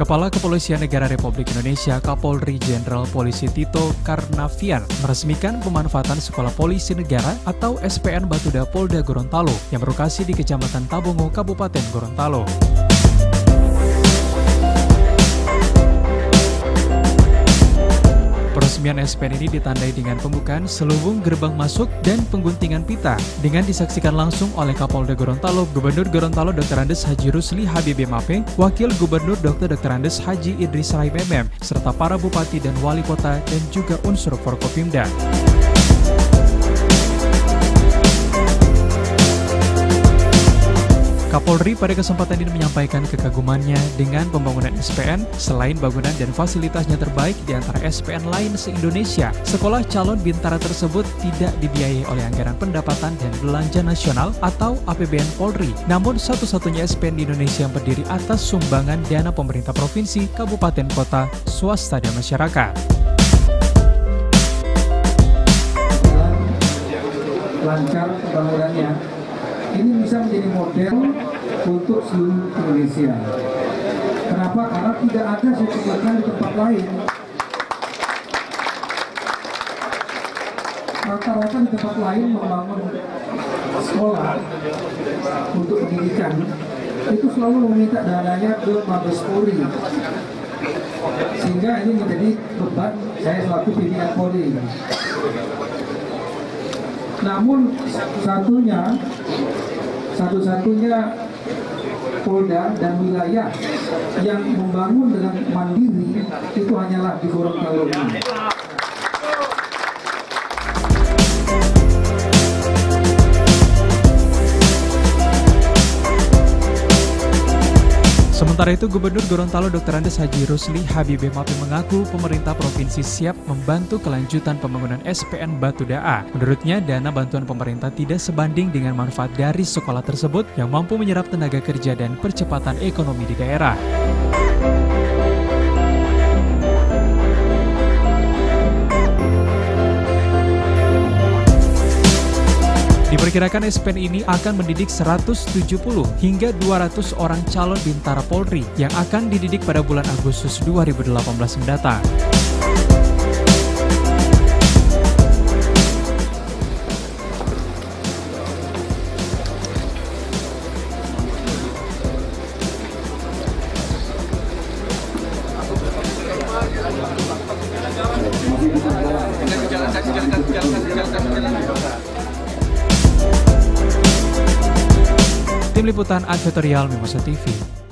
Kepala Kepolisian Negara Republik Indonesia Kapolri Jenderal Polisi Tito Karnavian meresmikan pemanfaatan Sekolah Polisi Negara atau SPN Batuda Polda Gorontalo yang berlokasi di Kecamatan Tabongo, Kabupaten Gorontalo. Peresmian SPN ini ditandai dengan pembukaan selubung gerbang masuk dan pengguntingan pita dengan disaksikan langsung oleh Kapolda Gorontalo, Gubernur Gorontalo Dr. Andes Haji Rusli Habibie Mape, Wakil Gubernur Dr. Andes Haji Idris Rai Memem, serta para bupati dan wali kota dan juga unsur Forkopimda. Kapolri pada kesempatan ini menyampaikan kekagumannya dengan pembangunan SPN. Selain bangunan dan fasilitasnya terbaik di antara SPN lain se-Indonesia, sekolah calon bintara tersebut tidak dibiayai oleh anggaran pendapatan dan belanja nasional atau APBN Polri. Namun satu-satunya SPN di Indonesia yang berdiri atas sumbangan dana pemerintah provinsi, kabupaten, kota, swasta, dan masyarakat. Lancar pembangunannya. Ini bisa menjadi model untuk seluruh Indonesia. Kenapa? Karena tidak ada sesuatu di tempat lain. Rata-rata di tempat lain membangun sekolah untuk pendidikan itu selalu meminta dananya ke Mabes Polri, sehingga ini menjadi beban saya selaku pimpinan Polri. Namun satu-satunya Polda dan wilayah yang membangun dengan mandiri itu hanyalah di Gorontalo ini. Sementara itu, Gubernur Gorontalo Dr. Andes Haji Rusli Habibie Mape mengaku pemerintah provinsi siap membantu kelanjutan pembangunan SPN Batuda A. Menurutnya, dana bantuan pemerintah tidak sebanding dengan manfaat dari sekolah tersebut yang mampu menyerap tenaga kerja dan percepatan ekonomi di daerah. Diperkirakan SPN ini akan mendidik 170 hingga 200 orang calon bintara Polri yang akan dididik pada bulan Agustus 2018 mendatang. Tim Liputan Advertorial Mimosa TV.